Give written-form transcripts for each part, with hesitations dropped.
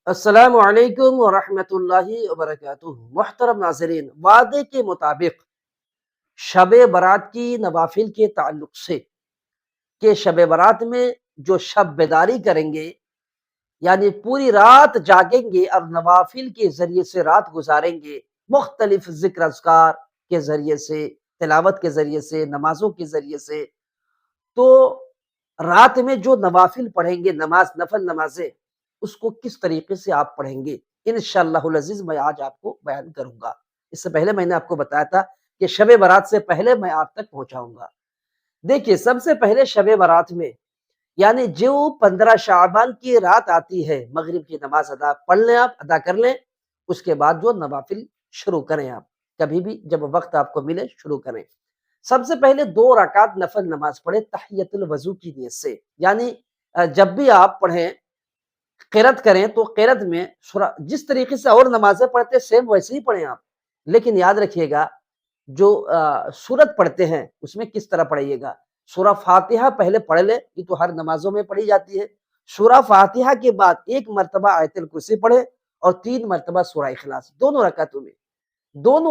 السلام علیکم ورحمۃ اللہ وبرکاتہ۔ محترم ناظرین، وعدے کے مطابق شب برات کی نوافل کے تعلق سے کہ شب برات میں جو شب بیداری کریں گے، یعنی پوری رات جاگیں گے اور نوافل کے ذریعے سے رات گزاریں گے، مختلف ذکر اذکار کے ذریعے سے، تلاوت کے ذریعے سے، نمازوں کے ذریعے سے، تو رات میں جو نوافل پڑھیں گے، نفل نمازیں، اس کو کس طریقے سے آپ پڑھیں گے، انشاءاللہ العزیز میں آج آپ کو بیان کروں گا۔ اس سے پہلے میں نے آپ کو بتایا تھا کہ شب برات سے پہلے میں آپ تک پہنچاؤں گا۔ دیکھیے، سب سے پہلے شب برات میں، یعنی جو 15 شعبان کی رات آتی ہے، مغرب کی نماز ادا پڑھ لیں، آپ ادا کر لیں، اس کے بعد جو نوافل شروع کریں، آپ کبھی بھی جب وقت آپ کو ملے شروع کریں۔ سب سے پہلے 2 رکعت نفل نماز پڑھیں تحیت الوضو کی نیت سے، یعنی جب بھی آپ پڑھیں، قرات کریں تو قرات میں جس طریقے سے اور نمازیں پڑھتے سیم ویسے ہی پڑھیں آپ، لیکن یاد رکھیے گا جو سورت پڑھتے ہیں اس میں کس طرح پڑھیے گا۔ سورہ فاتحہ پہلے پڑھ لے، یہ تو ہر نمازوں میں پڑھی جاتی ہے۔ سورہ فاتحہ کے بعد 1 مرتبہ آیت الکرسی پڑھے اور 3 مرتبہ سورہ اخلاص، دونوں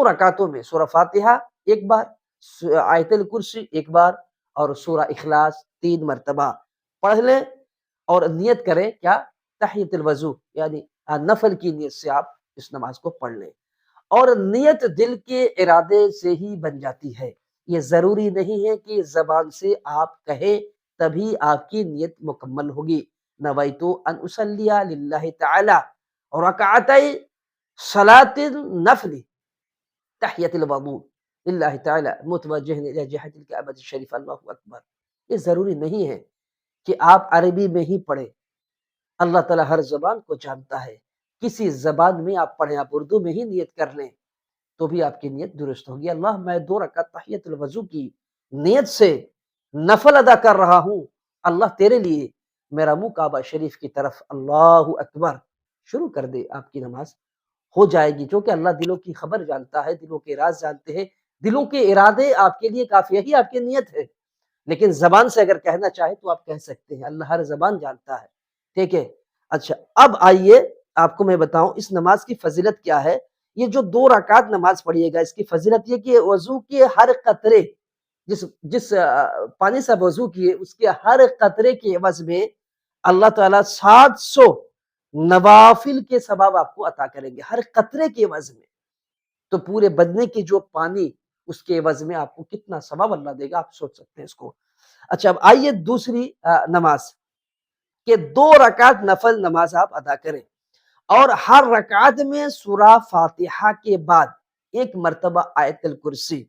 رکعتوں میں سورہ فاتحہ ایک بار، آیت الکرسی ایک بار اور سورہ اخلاص 3 مرتبہ پڑھ لیں، اور نیت کریں کیا؟ تحیت الوضو، یعنی نفل کی نیت سے آپ اس نماز کو پڑھ لیں، اور نیت دل کے ارادے سے ہی بن جاتی ہے۔ یہ ضروری نہیں ہے کہ زبان سے آپ کہیں تبھی آپ کی نیت مکمل ہوگی۔ نویت ان اصلی للہ تعالی رکعتي صلاۃ النفل تحیت الوضو للہ تعالی متوجہ الی جہت الکعبۃ الشریف، اللہ اکبر۔ یہ ضروری نہیں ہے کہ آپ عربی میں ہی پڑھیں، اللہ تعالیٰ ہر زبان کو جانتا ہے۔ کسی زبان میں آپ پڑھیں، آپ اردو میں ہی نیت کر لیں تو بھی آپ کی نیت درست ہوگی۔ اللہ، میں 2 رکعت تحیت الوضو کی نیت سے نفل ادا کر رہا ہوں، اللہ تیرے لیے، میرا منہ کعبہ شریف کی طرف، اللہ اکبر، شروع کر دے، آپ کی نماز ہو جائے گی، کیونکہ اللہ دلوں کی خبر جانتا ہے، دلوں کے راز جانتے ہیں، دلوں کے ارادے آپ کے لیے کافی، یہی آپ کی نیت ہے۔ لیکن زبان سے اگر کہنا چاہے تو آپ کہہ سکتے ہیں، اللہ ہر زبان جانتا ہے، ٹھیک ہے۔ اچھا، اب آئیے آپ کو میں بتاؤں اس نماز کی فضیلت کیا ہے۔ یہ جو 2 رکعت نماز پڑھیے گا، اس کی فضیلت یہ کہ وضو کے ہر قطرے، جس پانی سے وضو کیے، اس کے ہر قطرے کے عوض میں اللہ تعالیٰ 700 نوافل کے ثواب آپ کو عطا کریں گے، ہر قطرے کے عوض میں۔ تو پورے بدنے کی جو پانی، اس کے عوض میں آپ کو کتنا ثواب اللہ دے گا، آپ سوچ سکتے ہیں اس کو۔ اچھا، اب آئیے دوسری نماز، کہ 2 رکعت نفل نماز آپ ادا کریں، اور ہر رکعت میں سورہ فاتحہ کے بعد 1 مرتبہ آیت الکرسی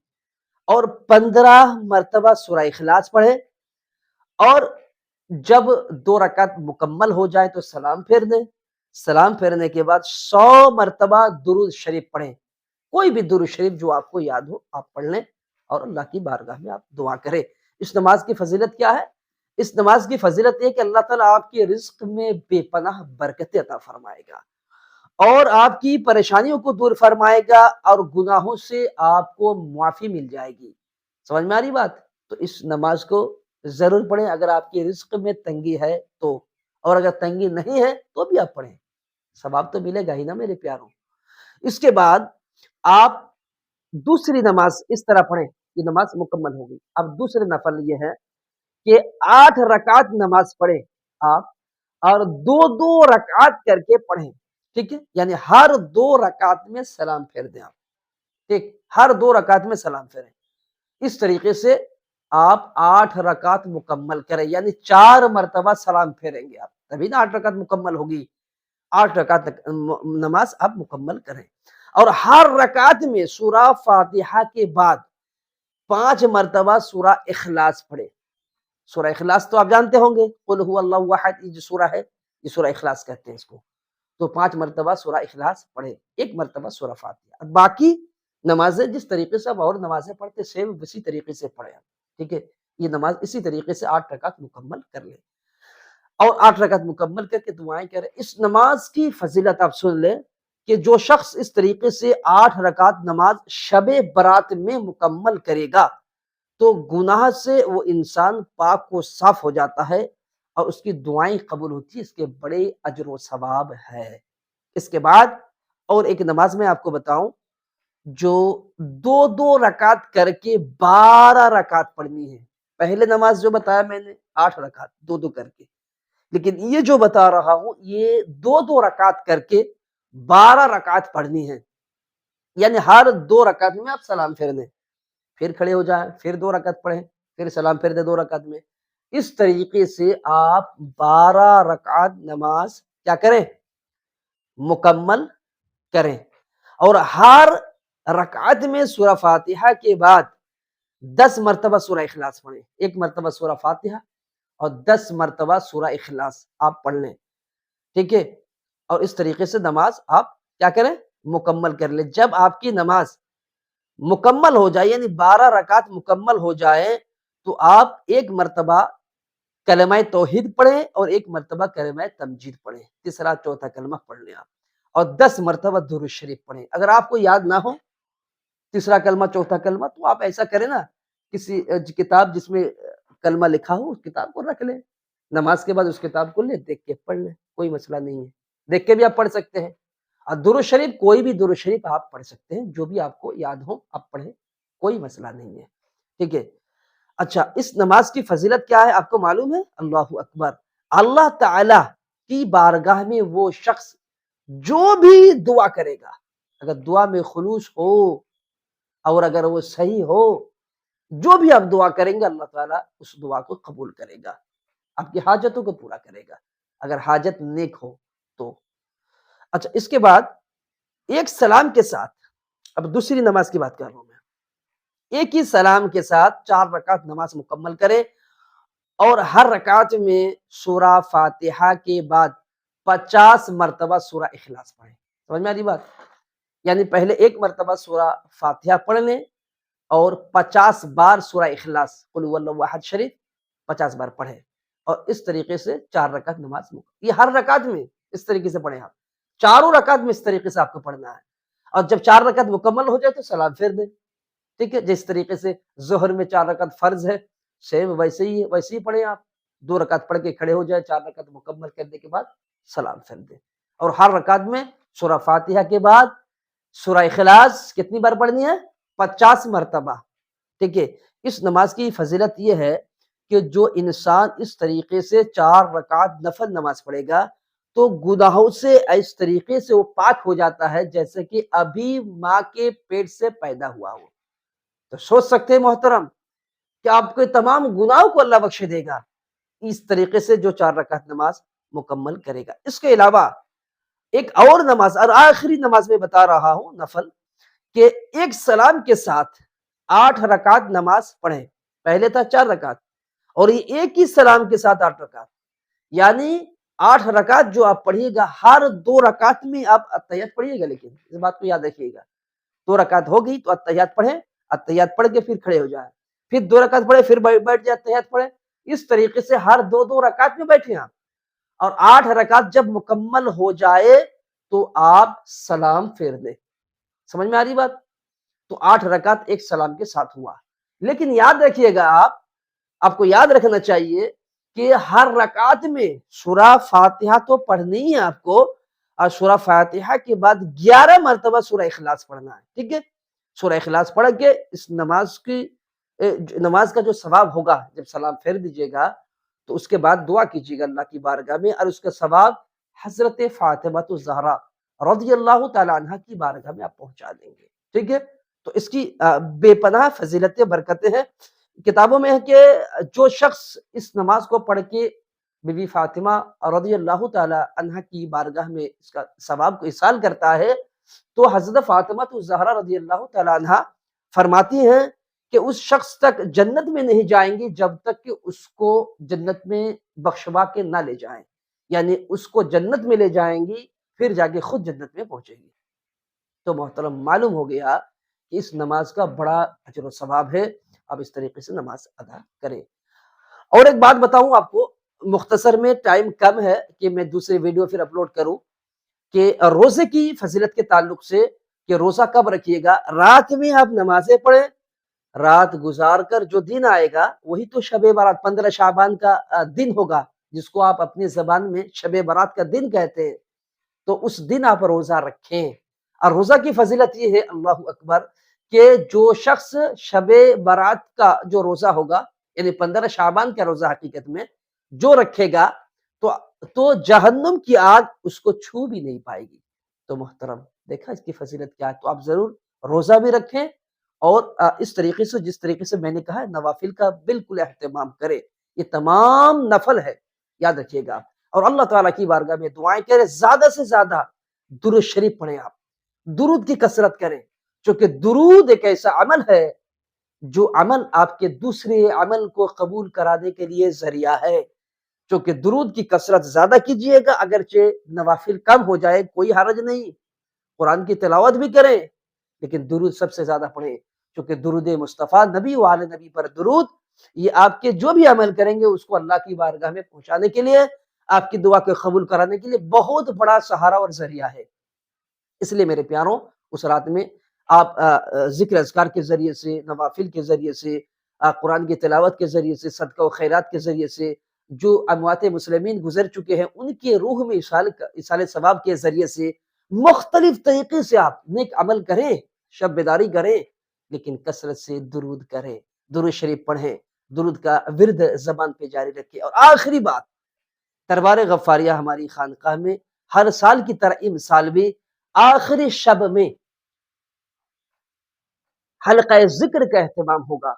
اور 15 مرتبہ سورہ اخلاص پڑھیں، اور جب 2 رکعت مکمل ہو جائے تو سلام پھیر دیں، سلام پھیرنے کے بعد 100 مرتبہ درود شریف پڑھیں، کوئی بھی درود شریف جو آپ کو یاد ہو آپ پڑھ لیں، اور اللہ کی بارگاہ میں آپ دعا کریں۔ اس نماز کی فضیلت کیا ہے؟ اس نماز کی فضیلت یہ کہ اللہ تعالیٰ آپ کے رزق میں بے پناہ برکت عطا فرمائے گا، اور آپ کی پریشانیوں کو دور فرمائے گا، اور گناہوں سے آپ کو معافی مل جائے گی۔ سمجھ میں آ رہی بات؟ تو اس نماز کو ضرور پڑھیں، اگر آپ کے رزق میں تنگی ہے تو، اور اگر تنگی نہیں ہے تو بھی آپ پڑھیں، ثواب تو ملے گا ہی نا میرے پیاروں۔ اس کے بعد آپ دوسری نماز اس طرح پڑھیں، یہ نماز مکمل ہوگی۔ اب دوسرے نفل یہ ہے کہ 8 رکعت نماز پڑھیں آپ، اور 2 2 رکعت کر کے پڑھیں، ٹھیک ہے، یعنی ہر 2 رکعت میں سلام پھیر دیں آپ، ٹھیک، ہر 2 رکعت میں سلام پھیریں۔ اس طریقے سے آپ 8 رکعت مکمل کریں، یعنی 4 مرتبہ سلام پھیریں گے آپ، تبھی نا 8 رکعت مکمل ہوگی۔ 8 رکعت نماز آپ مکمل کریں، اور ہر رکعت میں سورہ فاتحہ کے بعد 5 مرتبہ سورہ اخلاص پڑھیں۔ سورہ اخلاص تو آپ جانتے ہوں گے، قل هو اللہ احد، یہ جو سورہ ہے، یہ سورہ اخلاص کہتے ہیں اس کو۔ تو 5 مرتبہ سورہ اخلاص پڑھیں، 1 مرتبہ سورہ فاتحہ۔ باقی نمازیں جس طریقے سے آپ اور نمازیں پڑھتے سیم اسی طریقے سے پڑھیں، ٹھیک ہے۔ یہ نماز اسی طریقے سے 8 رکعت مکمل کر لیں، اور 8 رکعت مکمل کر کے دعائیں کریں۔ اس نماز کی فضیلت آپ سن لیں کہ جو شخص اس طریقے سے 8 رکعت نماز شب برات میں مکمل کرے گا تو گناہ سے وہ انسان پاک و صاف ہو جاتا ہے، اور اس کی دعائیں قبول ہوتی ہیں، اس کے بڑے اجر و ثواب ہے۔ اس کے بعد اور ایک نماز میں آپ کو بتاؤں جو دو دو رکعت کر کے 12 رکعت پڑھنی ہے. پہلے نماز جو بتایا میں نے 8 رکعت دو دو کر کے، لیکن یہ جو بتا رہا ہوں یہ دو دو رکعت کر کے 12 رکعت پڑھنی ہے. یعنی ہر 2 رکعت میں آپ سلام پھیر دیں، پھر کھڑے ہو جائیں، پھر 2 رکعت پڑھیں، پھر سلام پھیر دیں 2 رکعت میں. اس طریقے سے آپ 12 رکعت نماز کیا کریں؟ مکمل کریں. اور ہر رکعت میں سورہ فاتحہ کے بعد 10 مرتبہ سورہ اخلاص پڑھیں. 1 مرتبہ سورہ فاتحہ اور 10 مرتبہ سورہ اخلاص آپ پڑھ لیں. ٹھیک ہے؟ اور اس طریقے سے نماز آپ کیا کریں؟ مکمل کر لیں. جب آپ کی نماز مکمل ہو جائے یعنی 12 رکعت مکمل ہو جائے تو آپ 1 مرتبہ کلمہ توحید پڑھیں اور 1 مرتبہ کلمہ تمجید پڑھیں. تیسرا چوتھا کلمہ پڑھ لیں آپ اور 10 مرتبہ درود شریف پڑھیں. اگر آپ کو یاد نہ ہو تیسرا کلمہ چوتھا کلمہ تو آپ ایسا کریں نا، کسی کتاب جس میں کلمہ لکھا ہو اس کتاب کو رکھ لیں، نماز کے بعد اس کتاب کو لیں، دیکھ کے پڑھ لیں، کوئی مسئلہ نہیں ہے. دیکھ کے بھی آپ پڑھ سکتے ہیں. اور درود شریف کوئی بھی درود شریف آپ پڑھ سکتے ہیں، جو بھی آپ کو یاد ہو آپ پڑھیں، کوئی مسئلہ نہیں ہے. ٹھیک ہے؟ اچھا، اس نماز کی فضیلت کیا ہے آپ کو معلوم ہے؟ اللہ اکبر. اللہ تعالی کی بارگاہ میں وہ شخص جو بھی دعا کرے گا، اگر دعا میں خلوص ہو اور اگر وہ صحیح ہو، جو بھی آپ دعا کریں گے اللہ تعالیٰ اس دعا کو قبول کرے گا، آپ کی حاجتوں کو پورا کرے گا اگر حاجت نیک ہو تو. اچھا، اس کے بعد ایک سلام کے ساتھ، اب دوسری نماز کی بات کر رہا ہوں میں، ایک ہی سلام کے ساتھ 4 رکعت نماز مکمل کرے اور ہر رکعت میں سورہ فاتحہ کے بعد 50 مرتبہ سورہ اخلاص پڑھیں. سمجھ میں آ رہی بات؟ یعنی پہلے 1 مرتبہ سورہ فاتحہ پڑھ لیں اور 50 بار سورہ اخلاص قل هو الله احد شریف 50 بار پڑھیں اور اس طریقے سے 4 رکعت نماز مکمل. یہ ہر رکعت میں اس طریقے سے پڑھیں. آپ چاروں رکعت میں اس طریقے سے آپ کو پڑھنا ہے اور جب 4 رکعت مکمل ہو جائے تو سلام پھیر دیں. ٹھیک ہے؟ جس طریقے سے ظہر میں 4 رکعت فرض ہے، سیم ویسے ہی پڑھیں. آپ 2 رکعت پڑھ کے کھڑے ہو جائے، 4 رکعت مکمل کرنے کے بعد سلام پھیر دیں اور ہر رکعت میں سورہ فاتحہ کے بعد سورہ اخلاص کتنی بار پڑھنی ہے؟ 50 مرتبہ. ٹھیک ہے؟ اس نماز کی فضیلت یہ ہے کہ جو انسان اس طریقے سے 4 رکعت نفل نماز پڑھے گا تو گناہوں سے اس طریقے سے وہ پاک ہو جاتا ہے جیسے کہ ابھی ماں کے پیٹ سے پیدا ہوا ہو. تو سوچ سکتے ہیں محترم کہ آپ کے تمام گناہوں کو اللہ بخش دے گا اس طریقے سے جو 4 رکعت نماز مکمل کرے گا. اس کے علاوہ ایک اور نماز اور آخری نماز میں بتا رہا ہوں نفل، کہ ایک سلام کے ساتھ 8 رکعت نماز پڑھیں. پہلے تھا 4 رکعت اور یہ ایک ہی سلام کے ساتھ 8 رکعت، یعنی 8 رکعت جو آپ پڑھیے گا ہر 2 رکعت میں آپ التحیات پڑھیے گا. لیکن اس بات کو یاد رکھیے گا، 2 رکعت ہو گئی تو التحیات پڑھیں، التحیات پڑھ کے پھر کھڑے ہو جائیں، پھر 2 رکعت پڑھیں، پھر بیٹھ جائیں التحیات پڑھیں. اس طریقے سے ہر 2 رکعت میں بیٹھیں آپ اور 8 رکعت جب مکمل ہو جائے تو آپ سلام پھیر دیں. سمجھ میں آ رہی بات؟ تو 8 رکعت ایک سلام کے ساتھ ہوا. لیکن یاد رکھیے گا آپ کو یاد رکھنا چاہیے کہ ہر رکعت میں سورہ فاتحہ تو پڑھنی ہے آپ کو اور سورہ فاتحہ کے بعد 11 مرتبہ سورہ اخلاص پڑھنا ہے. ٹھیک ہے؟ سورہ اخلاص پڑھ کے اس نماز کا جو ثواب ہوگا جب سلام پھیر دیجیے گا تو اس کے بعد دعا کیجیے گا اللہ کی بارگاہ میں اور اس کا ثواب حضرت فاطمہ الزہرا رضی اللہ تعالی عنہ کی بارگاہ میں آپ پہنچا دیں گے. ٹھیک ہے؟ تو اس کی بے پناہ فضیلتیں برکتیں ہیں. کتابوں میں ہے کہ جو شخص اس نماز کو پڑھ کے بی بی فاطمہ رضی اللہ تعالی عنہ کی بارگاہ میں اس کا ثواب کو ایصال کرتا ہے تو حضرت فاطمہ الزہرا رضی اللہ تعالی عنہ فرماتی ہیں کہ اس شخص تک جنت میں نہیں جائیں گی جب تک کہ اس کو جنت میں بخشوا کے نہ لے جائیں. یعنی اس کو جنت میں لے جائیں گی پھر جا کے خود جنت میں پہنچے گی. تو محترم معلوم ہو گیا کہ اس نماز کا بڑا اجر و ثواب ہے. اب اس طریقے سے نماز ادا کریں. اور ایک بات بتاؤں آپ کو، مختصر میں ٹائم کم ہے کہ میں دوسری ویڈیو پھر اپلوڈ کروں، کہ روزے کی فضیلت کے تعلق سے کہ روزہ کب رکھیے گا؟ رات میں آپ نمازیں پڑھیں، رات گزار کر جو دن آئے گا وہی تو شب برات 15 شعبان کا دن ہوگا جس کو آپ اپنی زبان میں شب برات کا دن کہتے ہیں. تو اس دن آپ روزہ رکھیں۔ اور روزہ کی فضیلت یہ ہے اللہ اکبر کہ جو شخص شب برات کا جو روزہ ہوگا، یعنی 15 شعبان کا روزہ حقیقت میں جو رکھے گا تو جہنم کی آگ اس کو چھو بھی نہیں پائے گی۔ تو محترم دیکھا اس کی فضیلت کیا ہے، تو آپ ضرور روزہ بھی رکھیں اور اس طریقے سے جس طریقے سے میں نے کہا ہے نوافل کا بالکل اہتمام کرے، یہ تمام نفل ہے، یاد رکھیے گا۔ اور اللہ تعالیٰ کی بارگاہ میں دعائیں کریں، زیادہ سے زیادہ درود شریف پڑھیں، آپ درود کی کثرت کریں، چونکہ درود ایک ایسا عمل ہے جو عمل آپ کے دوسرے عمل کو قبول کرانے کے لیے ذریعہ ہے۔ چونکہ درود کی کثرت زیادہ کیجئے گا، اگرچہ نوافل کم ہو جائے کوئی حرج نہیں، قرآن کی تلاوت بھی کریں لیکن درود سب سے زیادہ پڑھیں، چونکہ درود مصطفیٰ نبی وعلی نبی پر درود یہ آپ کے جو بھی عمل کریں گے اس کو اللہ کی بارگاہ میں پہنچانے کے لیے، آپ کی دعا کو قبول کرانے کے لیے بہت بڑا سہارا اور ذریعہ ہے۔ اس لیے میرے پیاروں اس رات میں آپ ذکر اذکار کے ذریعے سے، نوافل کے ذریعے سے، قرآن کی تلاوت کے ذریعے سے، صدقہ و خیرات کے ذریعے سے، جو اموات مسلمین گزر چکے ہیں ان کے روح میں ایصال ثواب کے ذریعے سے مختلف طریقے سے آپ نیک عمل کریں، شب بیداری کریں، لیکن کثرت سے درود کریں، درود شریف پڑھیں، درود کا ورد زبان پہ جاری رکھیں۔ اور آخری بات، دربار غفاریہ ہماری خانقاہ میں ہر سال کی طرح اس سال بھی آخری شب میں حلقہ ذکر کا اہتمام ہوگا،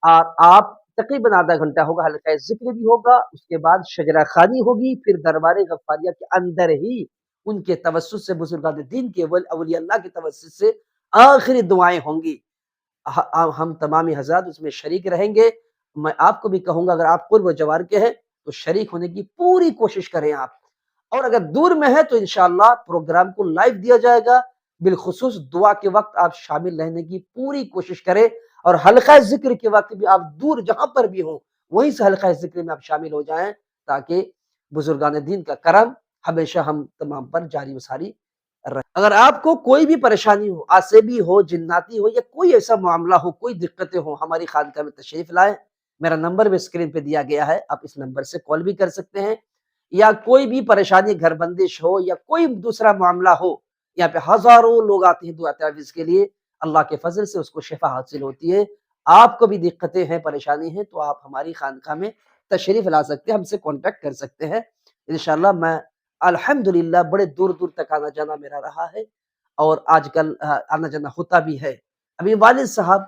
اور آپ تقریباً آدھا گھنٹہ ہوگا، حلقہ ذکر بھی ہوگا، اس کے بعد شجرہ خوانی ہوگی، پھر دربار غفاریہ کے اندر ہی ان کے توسط سے، بزرگان دین کے اولیاء اللہ کے توسط سے آخری دعائیں ہوں گی۔ ہم تمامی حضرات اس میں شریک رہیں گے۔ میں آپ کو بھی کہوں گا اگر آپ قرب و جوار کے ہیں تو شریک ہونے کی پوری کوشش کریں آپ، اور اگر دور میں ہے تو انشاءاللہ پروگرام کو لائیو دیا جائے گا، بالخصوص دعا کے وقت آپ شامل رہنے کی پوری کوشش کریں، اور حلقہ ذکر کے وقت بھی آپ دور جہاں پر بھی ہوں وہیں سے حلقہ ذکر میں آپ شامل ہو جائیں، تاکہ بزرگان دین کا کرم ہمیشہ ہم تمام پر جاری و ساری رہے۔ اگر آپ کو کوئی بھی پریشانی ہو، عصبی ہو، جناتی ہو، یا کوئی ایسا معاملہ ہو، کوئی دقتیں ہوں، ہماری خانقاہ میں تشریف لائیں۔ میرا نمبر بھی اسکرین پہ دیا گیا ہے، آپ اس نمبر سے کال بھی کر سکتے ہیں، یا کوئی بھی پریشانی، گھر بندش ہو یا کوئی دوسرا معاملہ ہو، یہاں پہ ہزاروں لوگ آتے ہیں دعا تعویذ کے لیے، اللہ کے فضل سے اس کو شفا حاصل ہوتی ہے۔ آپ کو بھی دقتیں ہیں، پریشانی ہیں، تو آپ ہماری خانقاہ میں تشریف لا سکتے ہیں، ہم سے کانٹیکٹ کر سکتے ہیں انشاءاللہ۔ میں الحمدللہ بڑے دور دور تک آنا جانا میرا رہا ہے، اور آج کل آنا جانا ہوتا بھی ہے۔ ابھی والد صاحب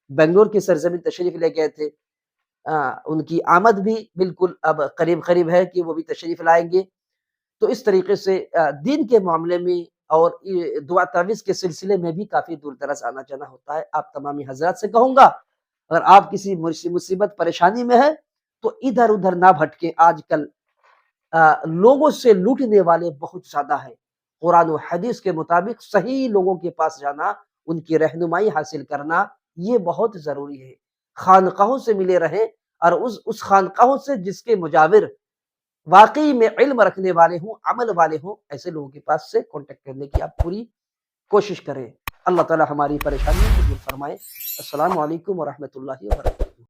بنگلور کی سرزمین تشریف لے گئے تھے، ان کی آمد بھی بالکل اب قریب قریب ہے کہ وہ بھی تشریف لائیں گے۔ تو اس طریقے سے دین کے معاملے میں اور دعا تعویذ کے سلسلے میں بھی کافی دور دراز آنا جانا ہوتا ہے۔ آپ تمامی حضرات سے کہوں گا اگر آپ کسی مصیبت پریشانی میں ہیں تو ادھر ادھر نہ بھٹکیں۔ آج کل لوگوں سے لوٹنے والے بہت زیادہ ہیں، قرآن و حدیث کے مطابق صحیح لوگوں کے پاس جانا، ان کی رہنمائی حاصل کرنا یہ بہت ضروری ہے۔ خانقاہوں سے ملے رہیں، اور اس خانقاہوں سے جس کے مجاور واقعی میں علم رکھنے والے ہوں، عمل والے ہوں، ایسے لوگوں کے پاس سے کانٹیکٹ کرنے کی آپ پوری کوشش کریں۔ اللہ تعالی ہماری پریشانیوں کو دور فرمائے۔ السلام علیکم ورحمۃ اللہ وبرکاتہ۔